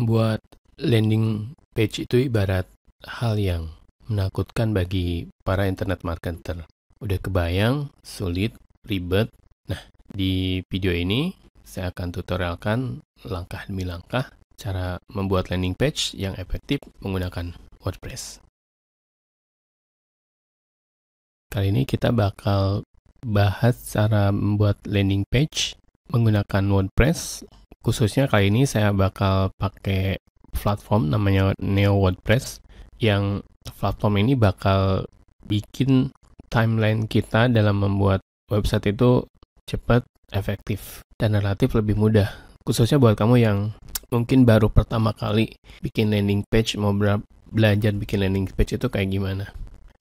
Membuat landing page itu ibarat hal yang menakutkan bagi para internet marketer. Udah kebayang, sulit, ribet. Nah, di video ini saya akan tutorialkan langkah demi langkah cara membuat landing page yang efektif menggunakan WordPress. Kali ini kita bakal bahas cara membuat landing page menggunakan WordPress. Khususnya kali ini saya bakal pakai platform namanya Neo WordPress, yang platform ini bakal bikin timeline kita dalam membuat website itu cepat, efektif, dan relatif lebih mudah. Khususnya buat kamu yang mungkin baru pertama kali bikin landing page, mau belajar bikin landing page itu kayak gimana.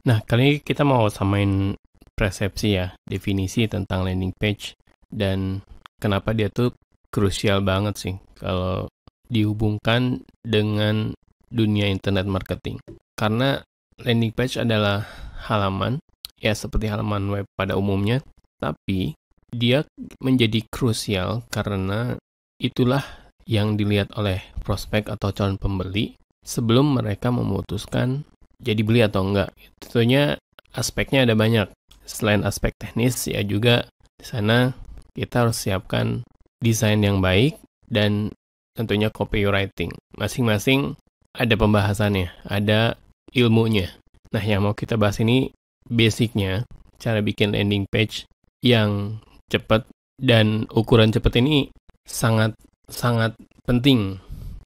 Nah, kali ini kita mau samain persepsi ya, definisi tentang landing page, dan kenapa dia tuh krusial banget sih kalau dihubungkan dengan dunia internet marketing. Karena landing page adalah halaman, ya seperti halaman web pada umumnya, tapi dia menjadi krusial karena itulah yang dilihat oleh prospek atau calon pembeli sebelum mereka memutuskan jadi beli atau enggak. Tentunya aspeknya ada banyak. Selain aspek teknis, ya juga di sana kita harus siapkan desain yang baik dan tentunya copywriting. Masing-masing ada pembahasannya, ada ilmunya. Nah, yang mau kita bahas ini basicnya, cara bikin landing page yang cepat, dan ukuran cepat ini sangat penting.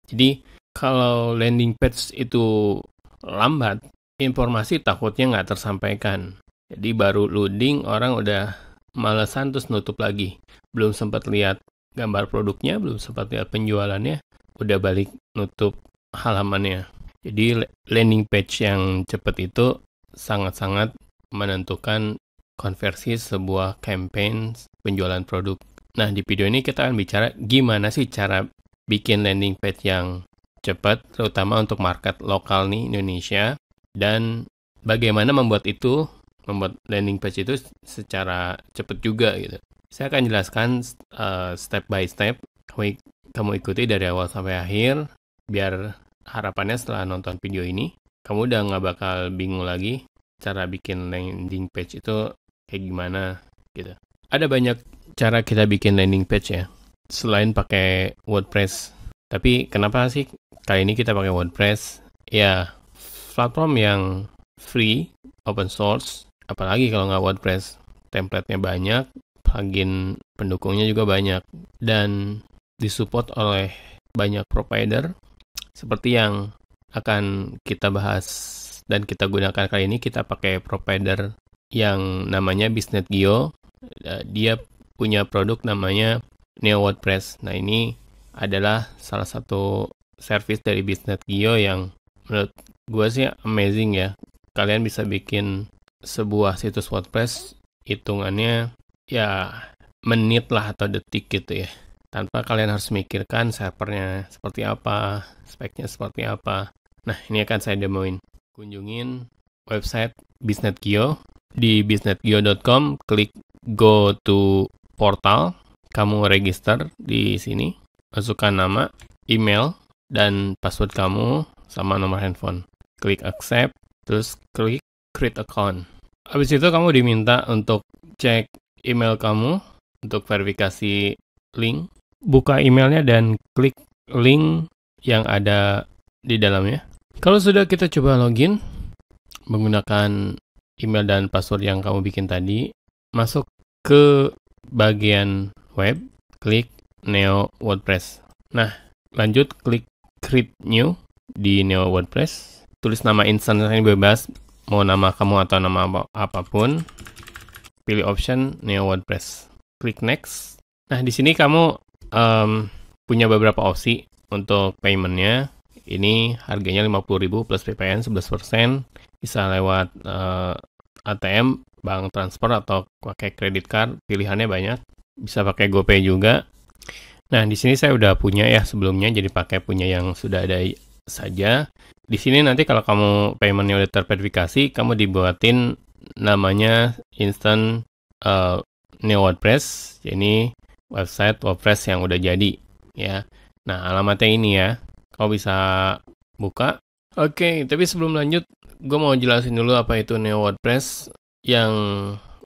Jadi, kalau landing page itu lambat, informasi takutnya nggak tersampaikan. Jadi baru loading, orang udah malesan terus nutup lagi. Belum sempat lihat gambar produknya, belum sempat lihat penjualannya, udah balik nutup halamannya. Jadi landing page yang cepat itu sangat-sangat menentukan konversi sebuah campaign penjualan produk. Nah, di video ini kita akan bicara gimana sih cara bikin landing page yang cepat, terutama untuk market lokal nih, Indonesia, dan bagaimana membuat landing page itu secara cepat juga gitu. Saya akan jelaskan step by step. Kamu ikuti dari awal sampai akhir, biar harapannya setelah nonton video ini, kamu udah nggak bakal bingung lagi cara bikin landing page itu kayak gimana gitu. Ada banyak cara kita bikin landing page ya, selain pakai WordPress. Tapi kenapa sih kali ini kita pakai WordPress? Ya, platform yang free, open source, apalagi kalau nggak WordPress. Template-nya banyak, plugin pendukungnya juga banyak, dan disupport oleh banyak provider. Seperti yang akan kita bahas dan kita gunakan kali ini, kita pakai provider yang namanya BusinessGeo. Dia punya produk namanya Neo WordPress. Nah, ini adalah salah satu service dari BusinessGeo yang menurut gue sih amazing ya. Kalian bisa bikin sebuah situs WordPress hitungannya ya menit lah atau detik gitu ya, tanpa kalian harus mikirkan servernya seperti apa, speknya seperti apa. Nah, ini akan saya demoin. Kunjungin website BusinessGeo. Di businessgeo.com, klik go to portal. Kamu register di sini, masukkan nama, email, dan password kamu sama nomor handphone. Klik accept, terus klik create account. Habis itu kamu diminta untuk cek email kamu untuk verifikasi link. Buka emailnya dan klik link yang ada di dalamnya. Kalau sudah, kita coba login menggunakan email dan password yang kamu bikin tadi. Masuk ke bagian web, klik Neo WordPress. Nah, lanjut klik create new di Neo WordPress. Tulis nama instansinya bebas, mau nama kamu atau nama apapun. Pilih option Neo WordPress. Klik next. Nah, di sini kamu punya beberapa opsi untuk paymentnya. Ini harganya 50.000 plus PPN 11%. Bisa lewat ATM, bank transfer, atau pakai credit card. Pilihannya banyak. Bisa pakai GoPay juga. Nah, di sini saya udah punya ya sebelumnya, jadi pakai punya yang sudah ada saja. Di sini nanti kalau kamu paymentnya udah terverifikasi, kamu dibuatin namanya instant Neo WordPress. Ini website WordPress yang udah jadi ya. Nah, alamatnya ini ya. Kamu bisa buka. Oke, tapi sebelum lanjut, gue mau jelasin dulu apa itu Neo WordPress yang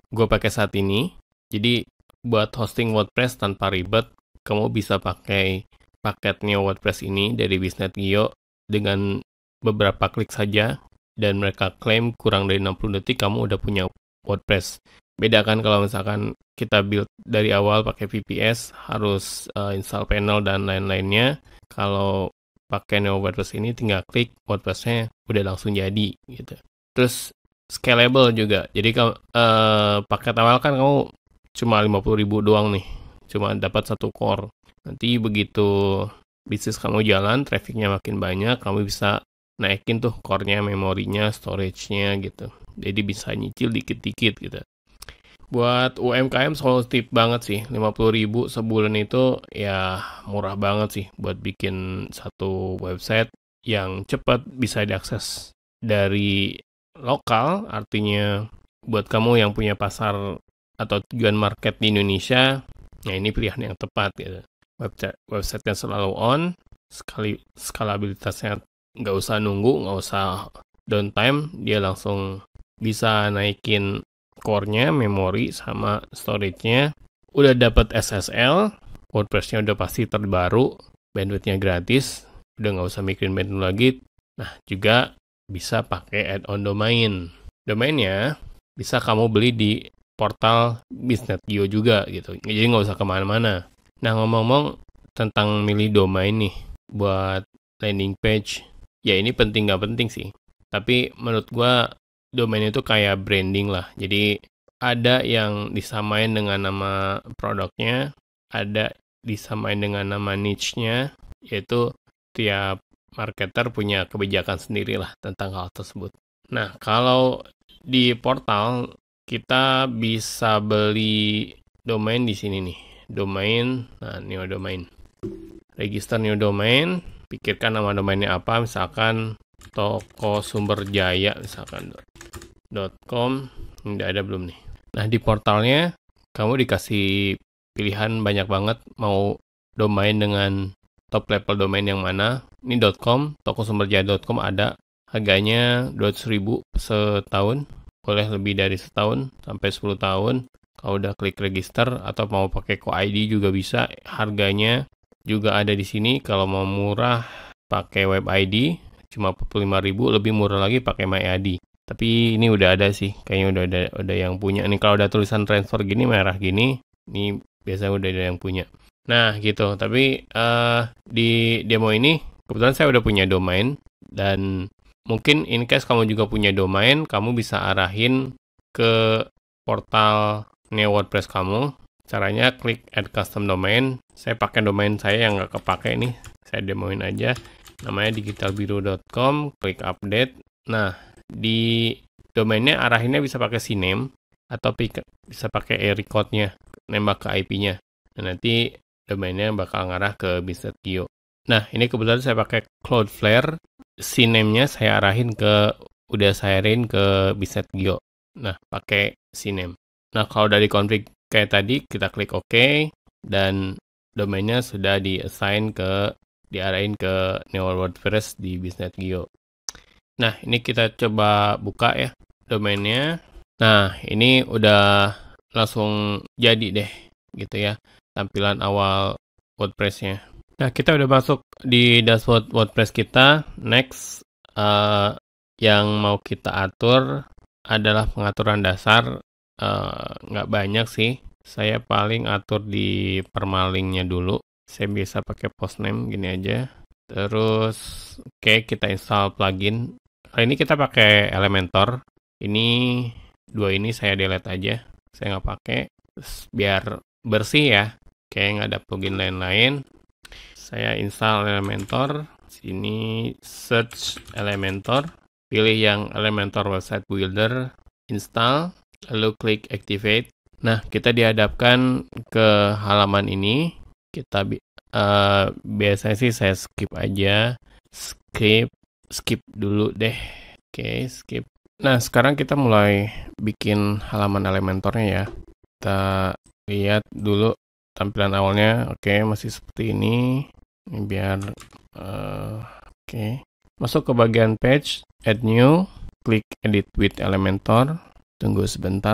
gue pakai saat ini. Jadi, buat hosting WordPress tanpa ribet, kamu bisa pakai paket Neo WordPress ini dari Bisnet.io dengan beberapa klik saja, dan mereka klaim kurang dari 60 detik kamu udah punya WordPress. Beda kan kalau misalkan kita build dari awal pakai VPS, harus install panel dan lain-lainnya. Kalau pakai Neo WordPress ini tinggal klik, WordPress-nya udah langsung jadi gitu. Terus scalable juga. Jadi paket awal kan kamu cuma 50.000 doang nih. Cuma dapat 1 core. Nanti begitu bisnis kamu jalan, trafficnya makin banyak, kamu bisa naikin tuh core-nya, memorinya, storage-nya gitu. Jadi bisa nyicil dikit-dikit gitu. Buat UMKM solutif banget sih, 50.000 sebulan itu ya murah banget sih buat bikin satu website yang cepat bisa diakses dari lokal, artinya buat kamu yang punya pasar atau tujuan market di Indonesia, ya ini pilihan yang tepat gitu. Website-nya selalu on, skalabilitasnya nggak usah nunggu, nggak usah downtime, dia langsung bisa naikin core-nya, memori, sama storage-nya. Udah dapat SSL, WordPress-nya udah pasti terbaru, bandwidth-nya gratis, udah nggak usah mikirin bandwidth lagi. Nah, juga bisa pakai add-on domain. Domainnya bisa kamu beli di portal Bisnet.io juga gitu, jadi nggak usah kemana-mana. Nah, ngomong-ngomong tentang milih domain nih buat landing page, ya ini penting nggak penting sih. Tapi menurut gua domain itu kayak branding lah. Jadi ada yang disamain dengan nama produknya, ada disamain dengan nama niche-nya, yaitu tiap marketer punya kebijakan sendiri lah tentang hal tersebut. Nah, kalau di portal kita bisa beli domain di sini nih. Domain, nah new domain. Register new domain, pikirkan nama domainnya apa, misalkan Toko Sumber Jaya misalkan .com, ini udah ada belum nih. Nah, di portalnya kamu dikasih pilihan banyak banget mau domain dengan top level domain yang mana. Ini .com, tokosumberjaya.com ada harganya 200.000 setahun, boleh lebih dari setahun sampai 10 tahun. Kalau udah klik register atau mau pakai Co-ID juga bisa, harganya juga ada di sini. Kalau mau murah pakai Web ID cuma 45.000, lebih murah lagi pakai MyID. Tapi ini udah ada sih, kayaknya udah yang punya. Nih kalau udah tulisan transfer gini merah gini, ini biasanya udah ada yang punya. Nah gitu, tapi di demo ini kebetulan saya udah punya domain, dan mungkin in case kamu juga punya domain, kamu bisa arahin ke portal Neo WordPress kamu. Caranya klik add custom domain. Saya pakai domain saya yang nggak kepake nih, saya demoin aja. Namanya digitalbiru.com, klik update. Nah, di domainnya arahinnya bisa pakai CNAME atau bisa pakai record-nya, nembak ke IP-nya. Nah, nanti domainnya bakal ngarah ke Bisnet.io. Nah, ini kebetulan saya pakai Cloudflare. CNAME-nya saya arahin udah saya arahin ke Bisnet.io. Nah, pakai CNAME. Nah, kalau udah di-config kayak tadi, kita klik OK, dan domainnya sudah diarahin ke Neo WordPress di Bisnet.io. Nah, ini kita coba buka ya domainnya. Nah, ini udah langsung jadi deh gitu ya tampilan awal WordPress-nya. Nah, kita udah masuk di dashboard WordPress kita. Next, yang mau kita atur adalah pengaturan dasar. Nggak banyak sih. Saya paling atur di permalingnya dulu. Saya bisa pakai post name gini aja. Terus, oke, kita install plugin. Kali ini kita pakai Elementor. Ini dua ini saya delete aja. Saya nggak pakai. Biar bersih ya. Oke, nggak ada plugin lain-lain. Saya install Elementor. Sini search Elementor. Pilih yang Elementor Website Builder. Install. Lalu klik Activate. Nah, kita dihadapkan ke halaman ini. Kita biasanya sih saya skip aja. Skip dulu deh. Oke, skip. Nah, sekarang kita mulai bikin halaman Elementornya ya. Kita lihat dulu tampilan awalnya. Oke, masih seperti ini. Ini biar Oke. Masuk ke bagian page, add new, klik edit with Elementor, tunggu sebentar,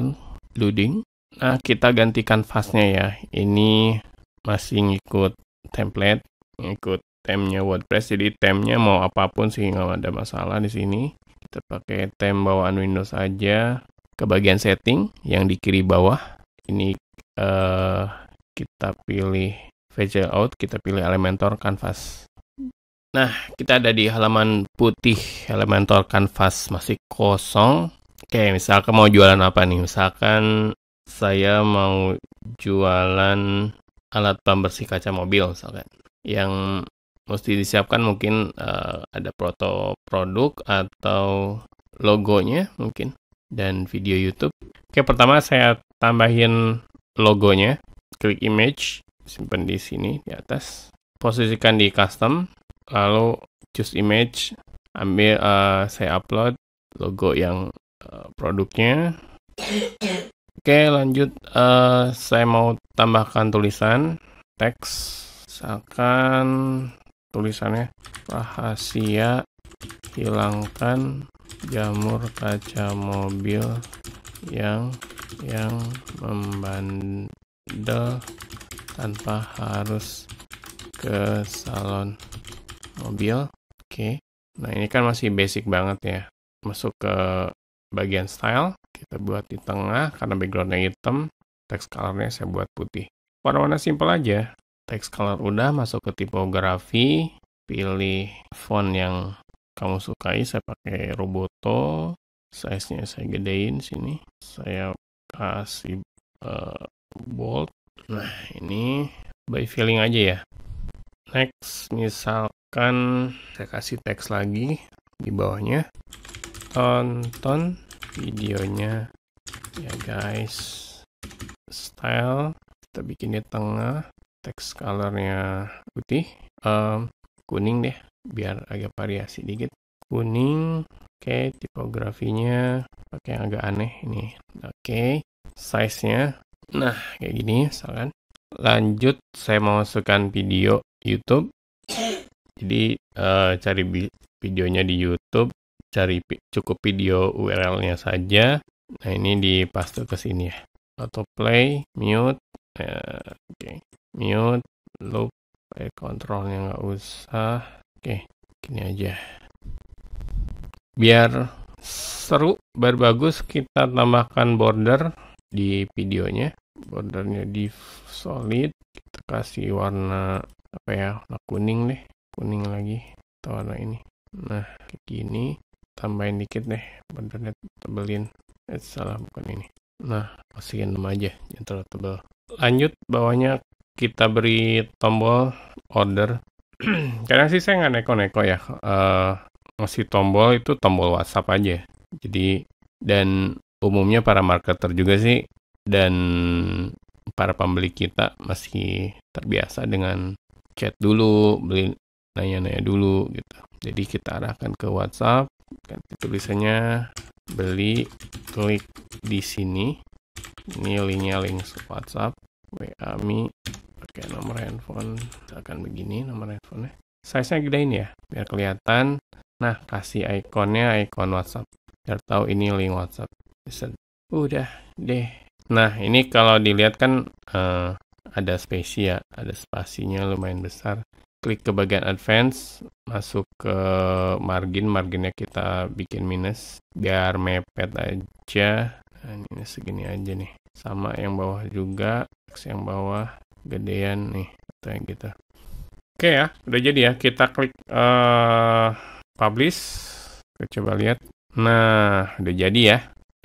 loading. Nah, kita ganti kanvasnya ya. Ini masih ngikut template, ngikut theme-nya WordPress. Jadi theme-nya mau apapun sih, nggak ada masalah di sini. Kita pakai theme bawaan Windows aja. Ke bagian setting yang di kiri bawah, ini kita pilih VG Out, kita pilih Elementor Canvas. Nah, kita ada di halaman putih Elementor Canvas, masih kosong. Oke, misalkan mau jualan apa nih? Misalkan saya mau jualan alat pembersih kaca mobil, misalkan. Yang mesti disiapkan mungkin ada foto produk atau logonya mungkin, dan video YouTube. Oke, pertama saya tambahin logonya. Klik image, simpan di sini di atas. Posisikan di custom. Lalu choose image, ambil saya upload logo yang produknya. Oke, lanjut saya mau tambahkan tulisan teks, misalkan tulisannya rahasia hilangkan jamur kaca mobil yang membandel tanpa harus ke salon mobil. Oke. Nah, ini kan masih basic banget ya. Masuk ke bagian style, kita buat di tengah karena backgroundnya hitam. Text colornya saya buat putih. Warna-warna simple aja. Text color udah, masuk ke tipografi, pilih font yang kamu sukai. Saya pakai Roboto. Size-nya saya gedein sini. Saya kasih bold. Nah, ini by feeling aja ya. Next, misalkan saya kasih teks lagi di bawahnya. Tonton videonya ya guys. Style, kita bikin di tengah. Teks colornya putih. Kuning deh, biar agak variasi dikit. Kuning. Oke, tipografinya pakai yang agak aneh ini. Oke, size-nya. Nah, kayak gini misalkan. Lanjut, saya mau masukkan video YouTube. Jadi cari videonya di YouTube, cari cukup video URL-nya saja. Nah, ini dipaste ke sini ya. Autoplay, mute, oke. Mute, loop, kontrolnya nggak usah. Oke, gini aja. Biar seru, biar bagus, kita tambahkan border di videonya. Bordernya di solid, kita kasih warna apa ya, warna kuning deh, kuning lagi atau warna ini. Nah, kayak gini, tambahin dikit deh, bordernya tebelin. Salah, bukan ini. Nah, masukin 6 aja, yang terlalu tebal. Lanjut, bawahnya kita beri tombol order. Karena sih saya nggak neko-neko ya, ngasih tombol itu tombol WhatsApp aja. Jadi, dan umumnya para marketer juga sih, dan para pembeli kita masih terbiasa dengan chat dulu, beli nanya-nanya dulu gitu. Jadi kita arahkan ke WhatsApp, ganti tulisannya beli, klik di sini. Ini linknya link WhatsApp, WA Mi, pakai nomor handphone, akan begini nomor handphonenya. Size-nya gedein ya, biar kelihatan. Nah, kasih ikonnya icon WhatsApp, biar tahu ini link WhatsApp. Udah deh. Nah, ini kalau dilihat kan ada spasi ya, ada spasinya lumayan besar. Klik ke bagian advance, masuk ke marginnya kita bikin minus, biar mepet aja. Nah, ini segini aja nih. Sama yang bawah juga, yang bawah gedean nih, atau yang gitu. Oke ya, udah jadi ya. Kita klik publish, kita coba lihat. Nah, udah jadi ya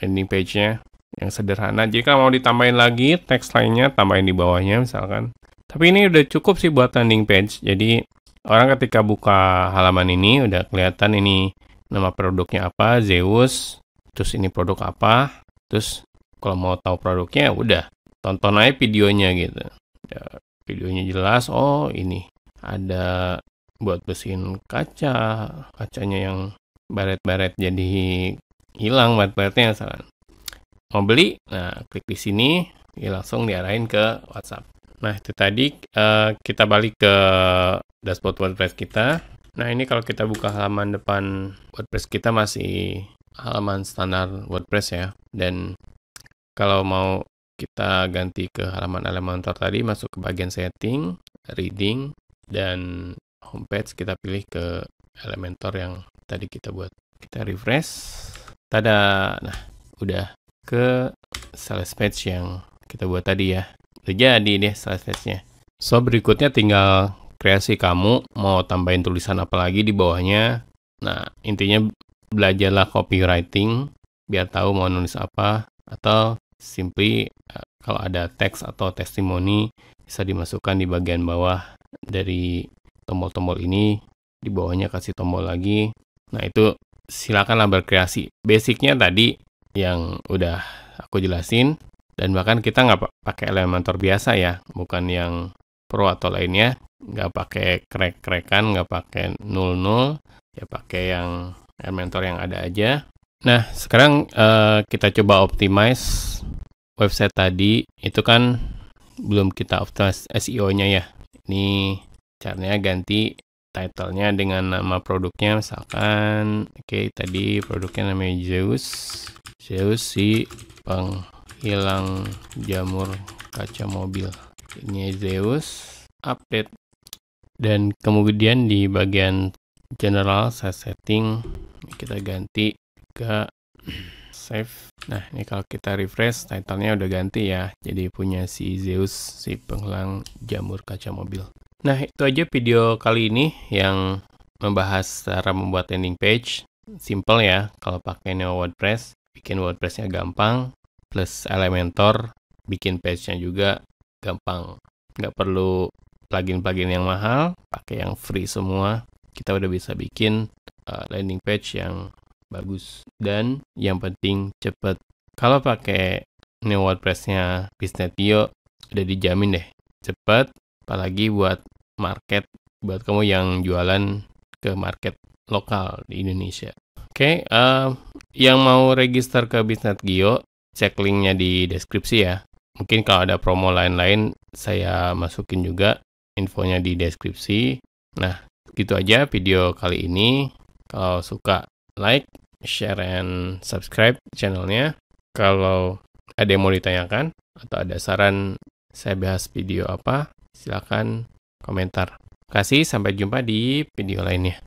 landing page-nya yang sederhana. Jika mau ditambahin lagi teks lainnya, tambahin di bawahnya misalkan. Tapi ini udah cukup sih buat landing page. Jadi orang ketika buka halaman ini udah kelihatan ini nama produknya apa, Zeus. Terus ini produk apa. Terus kalau mau tahu produknya udah tonton aja videonya gitu. Ya, videonya jelas. Oh, ini ada buat bersihin kacanya yang baret-baret jadi hilang baret-baretnya misalkan. Mau beli, nah klik di sini, ya langsung diarahin ke WhatsApp. Nah, itu tadi kita balik ke dashboard WordPress kita. Nah, ini kalau kita buka halaman depan WordPress kita masih halaman standar WordPress ya. Dan kalau mau kita ganti ke halaman Elementor tadi, masuk ke bagian setting, reading, dan homepage kita pilih ke Elementor yang tadi kita buat. Kita refresh. Tada! Nah, udah ke sales page yang kita buat tadi ya. Udah jadi deh sales page-nya. So, berikutnya tinggal kreasi kamu mau tambahin tulisan apa lagi di bawahnya. Nah, intinya belajarlah copywriting biar tahu mau nulis apa, atau simply kalau ada teks atau testimoni bisa dimasukkan di bagian bawah dari tombol-tombol ini. Di bawahnya kasih tombol lagi. Nah, itu silakanlah berkreasi. Basicnya tadi yang udah aku jelasin, dan bahkan kita nggak pakai Elementor biasa ya, bukan yang Pro atau lainnya, nggak pakai crack-crackan, nggak pakai 00, ya pakai yang Elementor yang ada aja. Nah, sekarang kita coba optimize website tadi. Itu kan belum kita optimize SEO-nya ya. Ini caranya ganti title-nya dengan nama produknya, misalkan tadi produknya namanya Zeus si penghilang jamur kaca mobil. Ini Zeus update, dan kemudian di bagian general setting kita ganti ke save. Nah, ini kalau kita refresh, title-nya udah ganti ya, jadi punya si Zeus si penghilang jamur kaca mobil. Nah, itu aja video kali ini yang membahas cara membuat landing page. Simple ya, kalau pakai Neo WordPress, bikin WordPress-nya gampang, plus Elementor, bikin page-nya juga gampang. Nggak perlu plugin-plugin yang mahal, pakai yang free semua. Kita udah bisa bikin landing page yang bagus. Dan yang penting cepet. Kalau pakai Neo WordPress-nya Business.io, udah dijamin deh cepet, apalagi buat market, buat kamu yang jualan ke market lokal di Indonesia. Oke, yang mau register ke Business.io, cek linknya di deskripsi ya. Mungkin kalau ada promo lain-lain, saya masukin juga infonya di deskripsi. Nah, gitu aja video kali ini. Kalau suka, like, share, and subscribe channelnya. Kalau ada yang mau ditanyakan, atau ada saran saya bahas video apa, silakan komentar. Terima kasih, sampai jumpa di video lainnya.